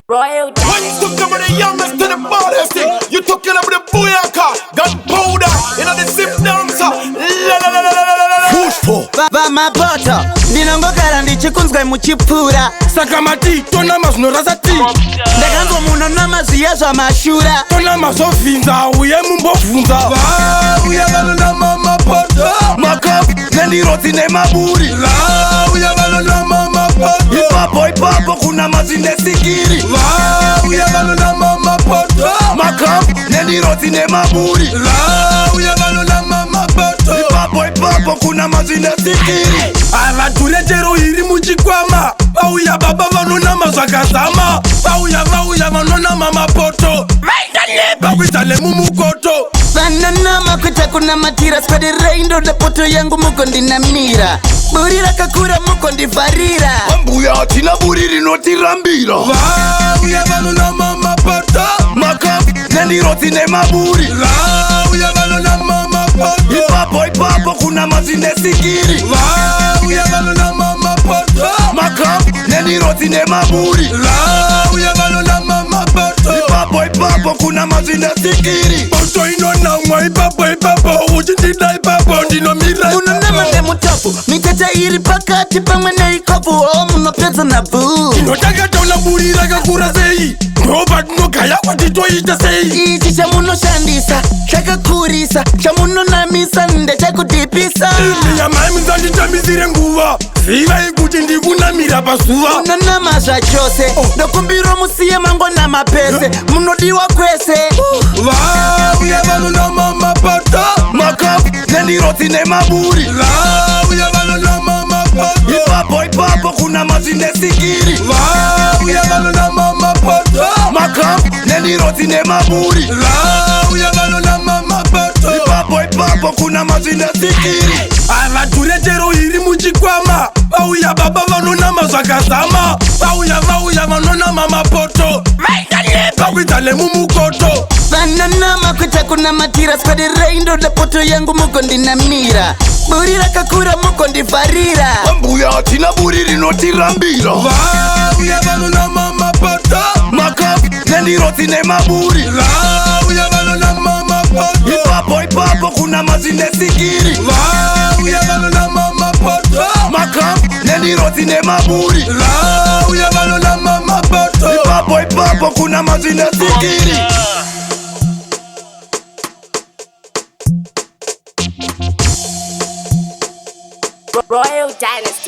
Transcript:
Royal When you took over the youngest to the baddest thing, you took it over the booyaka, gunpowder, you know the sip dancer. La la la la la la la. Push for. Vamapoto ndinongogara ndichikunzwe muchipfuura Saka mati, tona mazunora zati. ndakanzwa muno namaziya zvamashura Tona mazovhinza, uye mumbovhunza. Uya vanonda mamapoto. Makapu, nendiroti nemaburi. Uya vanonda mamapoto. Ipapo kuna mazine sikiri. Uya vanonda mamapoto. Makapu, nendiroti nemaburi. Uya vanonda mamapoto. Ipapo kuna mazine sikiri. Avaturetero iri muchikwama. Vauya baba vanonama zvakazama. Vauya vanonama mapoto. Vakuitale mumukoto. vananama kuita kunamatira spadeindo nepoto yangu mukondinamira buri rakakura mukondivharira Mbuya hatina buri rinotirambira. Vauya vanonama mapoto. Makapu, nendiroti nemaburi. Vauya vanonama mapoto. Ipapo kuna mazine sikiri. Vauya vanonama mapoto. Makapu, nendiroti nemaburi. Vauya vanonama mapoto. Ipapo kuna mazine sikiri. Poto inonamwa ipapo uchitida ipapo ndinomira. munonama nemutapu mitete iri pakati pamwe neikopu o munopedza nabvu Ndotakaona buri rakakura sei, ndoba tinogaya kwatitoita sei. ichi chamunoshandisa chakakurisa chamunonamisa ndechakudhipisa Nyamai musanditamisire nguva, zivai kuti ndikunamira pazuva. munonama zvachose ndokumbiro musiye mangonama pese munodiwa kwese Vauya vanonama mapoto. Makapu, nendiroti nemaburi. Vauya vanonama mapoto. Ipapo kuna mazine sikiri. Vauya vanonama mapoto. Makapu, nendiroti nemaburi. Vauya vanonama mapoto. Ipapo kuna mazine sikiri. Avaturetero iri muchikwama. Vauya baba vanonama zvakazama. Vauya vanonama mapoto. Vakuitale mumukoto. vananama kuita kunamatira spadeindo nepoto yangu mukondinamira buri rakakura mukondivharira Mbuya hatina buri rinotirambira. Vauya vanonama mapoto. Makapu, nendiroti nemaburi. Vauya vanonama mapoto. Ipapo kuna mazine sikiri. Vauya vanonama mapoto. Makapu, nendiroti nemaburi. Vauya vanonama mapoto. Ipapo kuna mazine sikiri. Royal Dynasty.